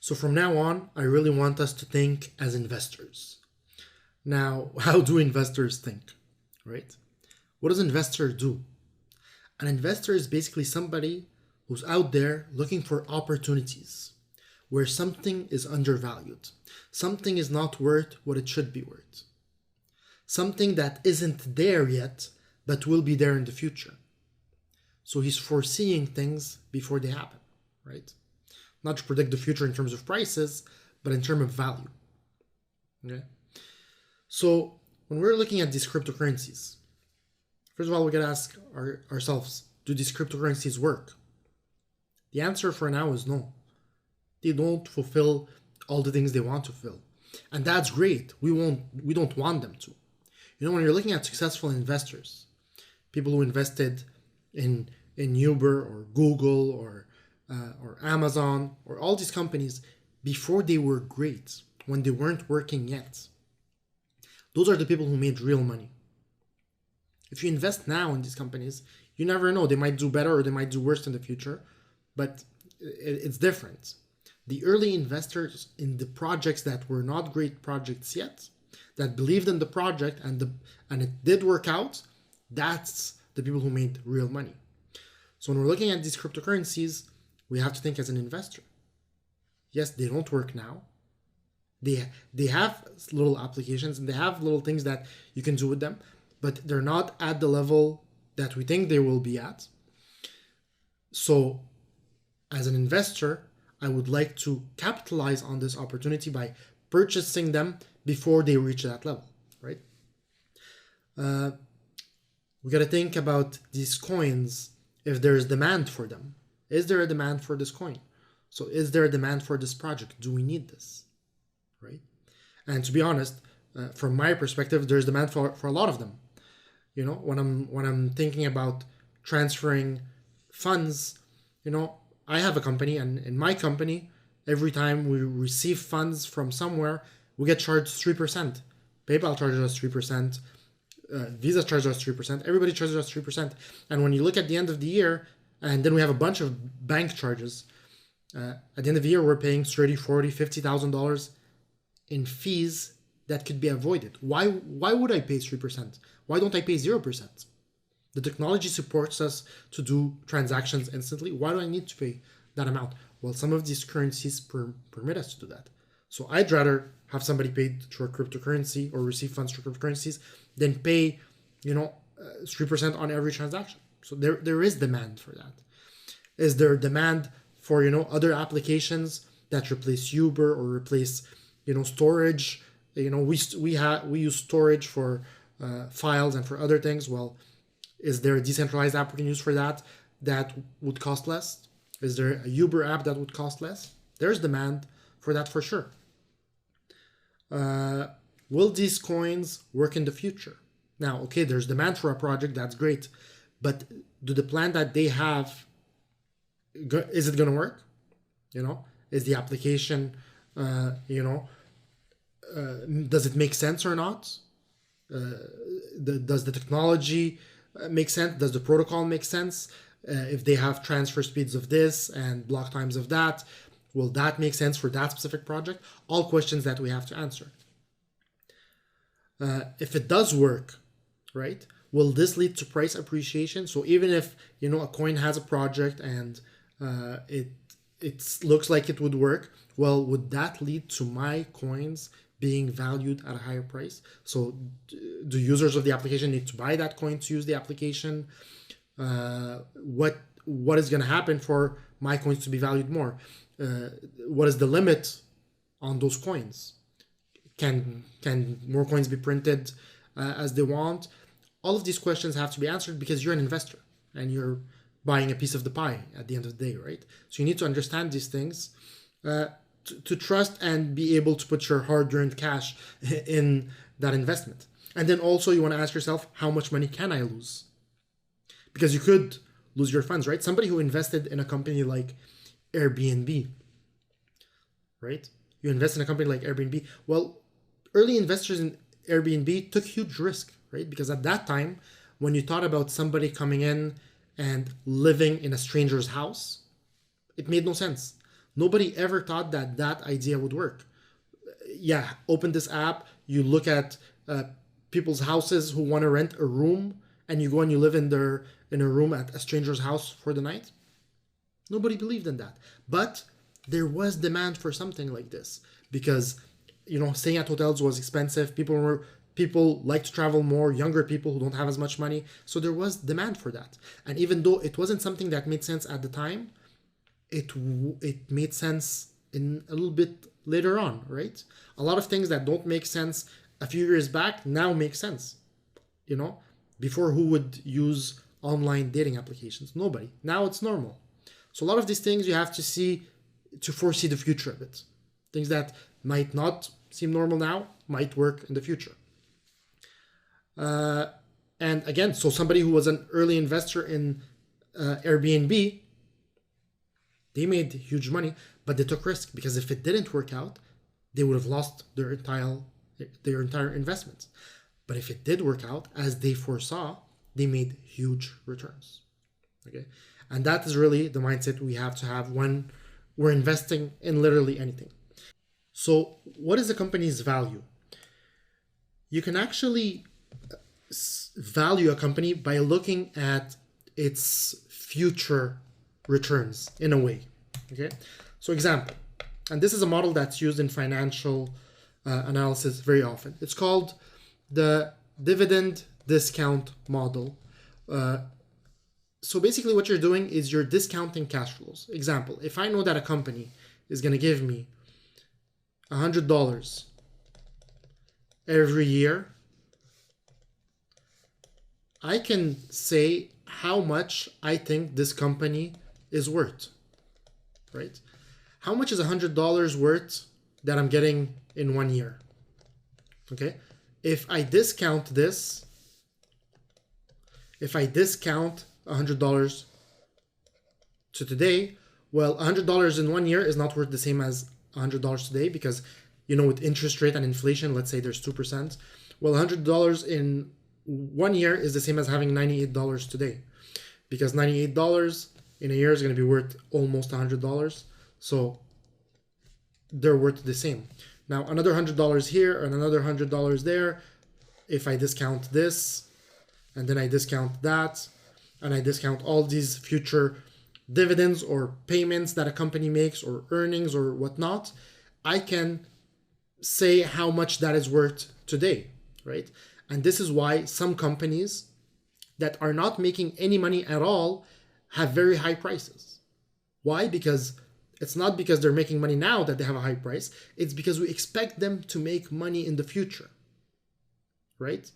So from now on, I really want us to think as investors. Now, how do investors think, right? What does an investor do? An investor is basically somebody who's out there looking for opportunities where something is undervalued, something is not worth what it should be worth, something that isn't there yet but will be there in the future. So he's foreseeing things before they happen, right? Not to predict the future in terms of prices, but in terms of value. Okay. So when we're looking at these cryptocurrencies, first of all, we gotta ask ourselves, do these cryptocurrencies work? The answer for now is no. They don't fulfill all the things they want to fulfill. And that's great. We don't want them to. When you're looking at successful investors, people who invested in Uber or Google or Amazon or all these companies before they were great, when they weren't working yet, those are the people who made real money. If you invest now in these companies, you never know. They might do better or they might do worse in the future, but it's different. The early investors in the projects that were not great projects yet, that believed in the project and it did work out, that's the people who made real money. So when we're looking at these cryptocurrencies, we have to think as an investor. Yes, they don't work now. They have little applications and they have little things that you can do with them, but they're not at the level that we think they will be at. So as an investor, I would like to capitalize on this opportunity by purchasing them before they reach that level, right? We got to think about these coins if there is demand for them. Is there a demand for this coin? So is there a demand for this project? Do we need this, right? And to be honest, from my perspective, there's demand for a lot of them. When I'm thinking about transferring funds, I have a company, and in my company, every time we receive funds from somewhere, we get charged 3%. PayPal charges us 3%. Visa charges us 3%. Everybody charges us 3%. And when you look at the end of the year, and then we have a bunch of bank charges, at the end of the year, we're paying $30,000, $40,000, $50,000 in fees that could be avoided. Why would I pay 3%? Why don't I pay 0%? The technology supports us to do transactions instantly. Why do I need to pay that amount? Well, some of these currencies permit us to do that. So I'd rather have somebody paid through a cryptocurrency or receive funds through cryptocurrencies than pay, 3% on every transaction. So there is demand for that. Is there demand for, other applications that replace Uber or replace, storage? We use storage for files and for other things. Well, is there a decentralized app we can use for that would cost less? Is there a Uber app that would cost less? There's demand for that for sure. Will these coins work in the future? Now, okay, there's demand for a project, that's great. But do the plan that they have, is it going to work? Is the application, does it make sense or not? Does the technology make sense? Does the protocol make sense? If they have transfer speeds of this and block times of that, will that make sense for that specific project? All questions that we have to answer. If it does work, right, will this lead to price appreciation? So even if, a coin has a project and it looks like it would work, well, would that lead to my coins being valued at a higher price? So do users of the application need to buy that coin to use the application? What is going to happen for my coins to be valued more? What is the limit on those coins? Can more coins be printed as they want? All of these questions have to be answered because you're an investor and you're buying a piece of the pie at the end of the day, right? So you need to understand these things to trust and be able to put your hard-earned cash in that investment. And then also you want to ask yourself, how much money can I lose? Because you could lose your funds, right? Somebody who invested in a company like Airbnb, right? You invest in a company like Airbnb. Well, early investors in Airbnb took huge risk, right? Because at that time, when you thought about somebody coming in and living in a stranger's house, it made no sense. Nobody ever thought that that idea would work. Yeah, open this app, you look at people's houses who want to rent a room, and you go and you live in a room at a stranger's house for the night. Nobody believed in that. But there was demand for something like this because, staying at hotels was expensive. People like to travel more, younger people who don't have as much money. So there was demand for that. And even though it wasn't something that made sense at the time, it made sense in a little bit later on, right? A lot of things that don't make sense a few years back now make sense. Before, who would use online dating applications? Nobody. Now it's normal. So a lot of these things you have to see to foresee the future of it. Things that might not seem normal now might work in the future. And again, so somebody who was an early investor in Airbnb, they made huge money, but they took risk because if it didn't work out, they would have lost their entire investments. But if it did work out as they foresaw, they made huge returns. Okay, and that is really the mindset we have to have when we're investing in literally anything. So, what is a company's value? You can actually value a company by looking at its future returns in a way. Okay, so example, and this is a model that's used in financial analysis very often. It's called the dividend discount model. So basically what you're doing is you're discounting cash flows. Example, if I know that a company is going to give me $100 every year, I can say how much I think this company is worth, right? How much is $100 worth that I'm getting in 1 year? Okay, if I discount $100 to today, well, $100 in 1 year is not worth the same as $100 today because, with interest rate and inflation, let's say there's 2%. Well, $100 in 1 year is the same as having $98 today because $98 in a year is going to be worth almost $100. So they're worth the same. Now, another $100 here and another $100 there. If I discount this, and then I discount that, and I discount all these future dividends or payments that a company makes or earnings or whatnot, I can say how much that is worth today, right? And this is why some companies that are not making any money at all have very high prices. Why? Because it's not because they're making money now that they have a high price. It's because we expect them to make money in the future, right?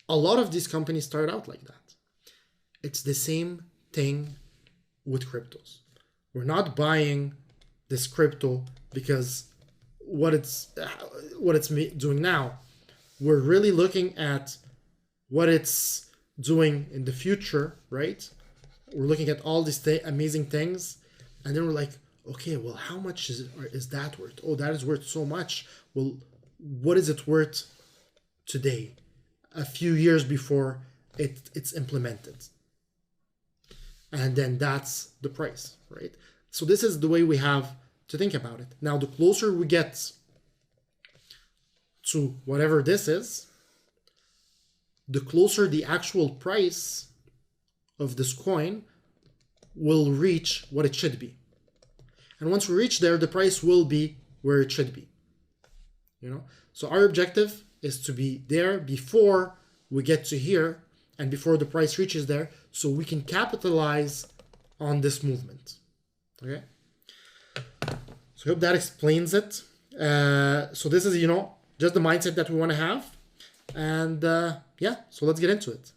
A lot of these companies start out like that. It's the same thing with cryptos. We're not buying this crypto because what it's doing now. We're really looking at what it's doing in the future, right? We're looking at all these amazing things, and then we're like, okay, well, how much is that worth? Oh, that is worth so much. Well, what is it worth today, a few years before it's implemented? And then that's the price, right? So this is the way we have to think about it. Now, the closer we get to whatever this is, the closer the actual price of this coin will reach what it should be. And once we reach there, the price will be where it should be. So our objective is to be there before we get to here and before the price reaches there, so we can capitalize on this movement. Okay. So I hope that explains it. So this is, just the mindset that we want to have. And yeah, so let's get into it.